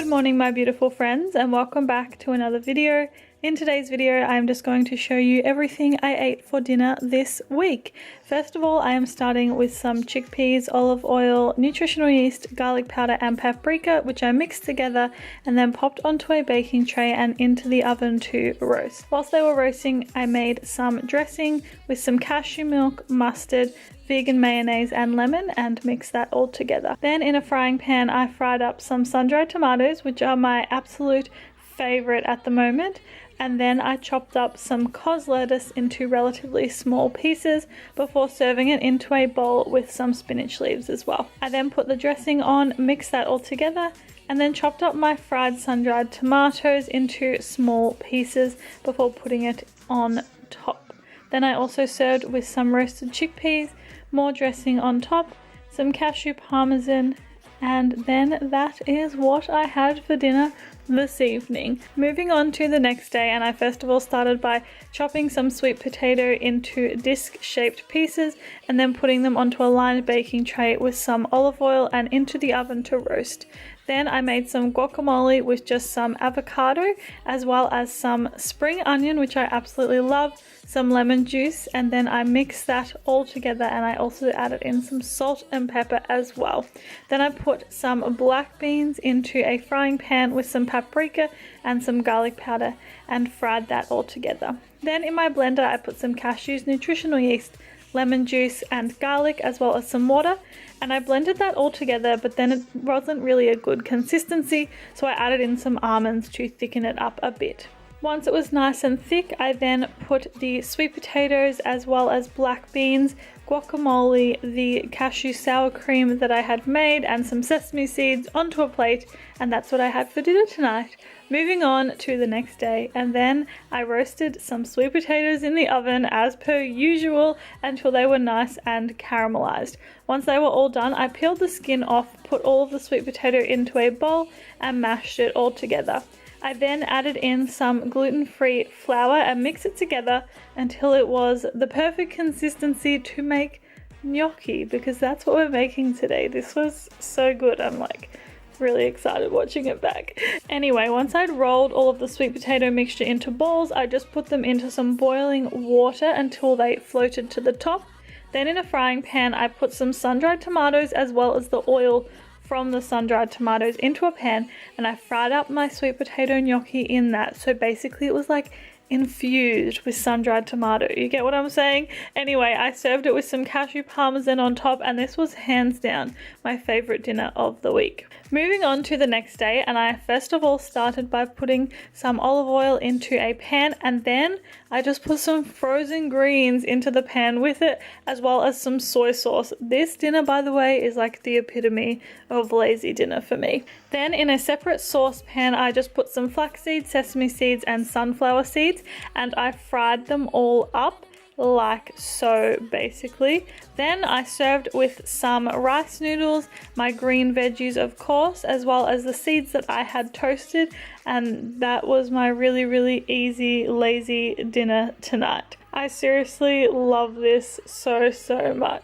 morning my beautiful friends, and welcome back to another video. In today's video I'm just going to show you everything I ate for dinner this week. First of all, I am starting with some chickpeas, olive oil, nutritional yeast, garlic powder and paprika, which I mixed together and then popped onto a baking tray and into the oven to roast. Whilst they were roasting, I made some dressing with some cashew milk, mustard, vegan mayonnaise and lemon and mix that all together. Then in a frying pan I fried up some sun-dried tomatoes, which are my absolute favorite at the moment, and then I chopped up some cos lettuce into relatively small pieces before serving it into a bowl with some spinach leaves as well. I then put the dressing on, mixed that all together, and then chopped up my fried sun-dried tomatoes into small pieces before putting it on top. Then I also served with some roasted chickpeas, more dressing on top, some cashew parmesan, and then that is what I had for dinner this evening. Moving on to the next day, and I first of all started by chopping some sweet potato into disc-shaped pieces and then putting them onto a lined baking tray with some olive oil and into the oven to roast. Then I made some guacamole with just some avocado as well as some spring onion, which I absolutely love, some lemon juice, and then I mixed that all together and I also added in some salt and pepper as well. Then I put some black beans into a frying pan with some paprika and some garlic powder and fried that all together. Then in my blender I put some cashews, nutritional yeast, lemon juice and garlic as well as some water, and I blended that all together, but then it wasn't really a good consistency, so I added in some almonds to thicken it up a bit. Once it was nice and thick, I then put the sweet potatoes as well as black beans, guacamole, the cashew sour cream that I had made and some sesame seeds onto a plate, and that's what I had for dinner tonight. Moving on to the next day, and then I roasted some sweet potatoes in the oven as per usual until they were nice and caramelized. Once they were all done, I peeled the skin off, put all of the sweet potato into a bowl and mashed it all together. I then added in some gluten-free flour and mixed it together until it was the perfect consistency to make gnocchi, because that's what we're making today. This was so good. I'm like really excited watching it back. Anyway, once I'd rolled all of the sweet potato mixture into balls, I just put them into some boiling water until they floated to the top. Then in a frying pan, I put some sun-dried tomatoes as well as the oil from the sun-dried tomatoes into a pan, and I fried up my sweet potato gnocchi in that. So basically it was like infused with sun-dried tomato. You get what I'm saying? Anyway, I served it with some cashew parmesan on top, and this was hands down my favorite dinner of the week. Moving on to the next day, and I first of all started by putting some olive oil into a pan, and then I just put some frozen greens into the pan with it, as well as some soy sauce. This dinner, by the way, is like the epitome of lazy dinner for me. Then in a separate saucepan, I just put some flax seeds, sesame seeds and sunflower seeds, and I fried them all up like so basically. Then I served with some rice noodles, my green veggies of course, as well as the seeds that I had toasted, and that was my really easy lazy dinner tonight. I seriously love this so much.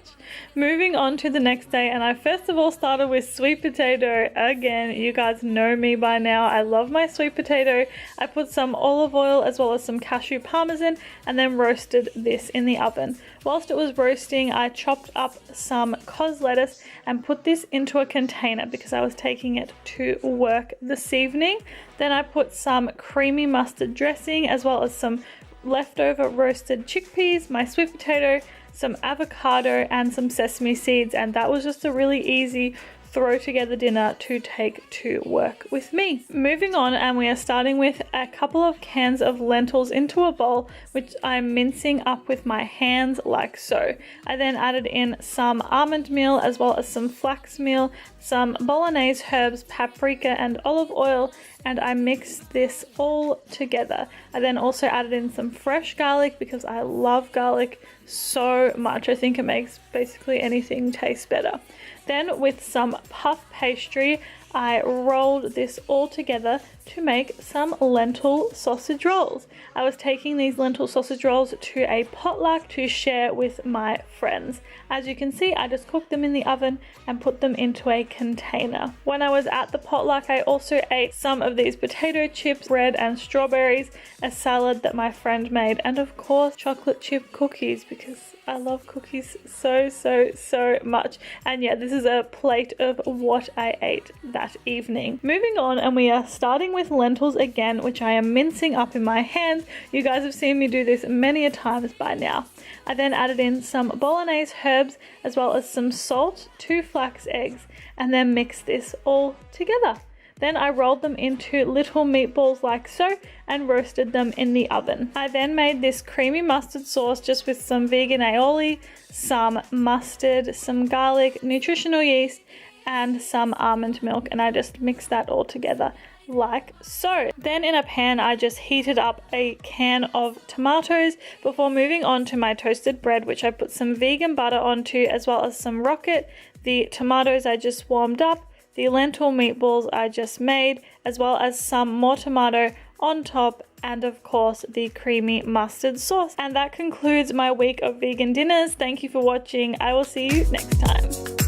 Moving on to the next day, and I first of all started with sweet potato. Again, you guys know me by now. I love my sweet potato. I put some olive oil as well as some cashew parmesan and then roasted this in the oven. Whilst it was roasting, I chopped up some cos lettuce and put this into a container because I was taking it to work this evening. Then I put some creamy mustard dressing as well as some leftover roasted chickpeas, my sweet potato, some avocado and some sesame seeds, and that was just a really easy throw together dinner to take to work with me. Moving on, and we are starting with a couple of cans of lentils into a bowl, which I'm mincing up with my hands like so. I then added in some almond meal as well as some flax meal, some bolognese herbs, paprika and olive oil, and I mixed this all together. I then also added in some fresh garlic because I love garlic so much. I think it makes basically anything taste better. Then with some puff pastry, I rolled this all together to make some lentil sausage rolls. I was taking these lentil sausage rolls to a potluck to share with my friends. As you can see, I just cooked them in the oven and put them into a container. When I was at the potluck, I also ate some of these potato chips, bread and strawberries, a salad that my friend made, and of course chocolate chip cookies, because I love cookies so much. And yeah, this is a plate of what I ate that evening. Moving on, and we are starting with lentils again, which I am mincing up in my hands. You guys have seen me do this many a times by now. I then added in some bolognese herbs as well as some salt, 2 flax eggs, and then mixed this all together. Then I rolled them into little meatballs like so and roasted them in the oven. I then made this creamy mustard sauce just with some vegan aioli, some mustard, some garlic, nutritional yeast, and some almond milk, and I just mixed that all together like so. Then in a pan I just heated up a can of tomatoes before moving on to my toasted bread, which I put some vegan butter onto as well as some rocket. The tomatoes I just warmed up, the lentil meatballs I just made, as well as some more tomato on top, and of course the creamy mustard sauce. And that concludes my week of vegan dinners. Thank you for watching. I will see you next time.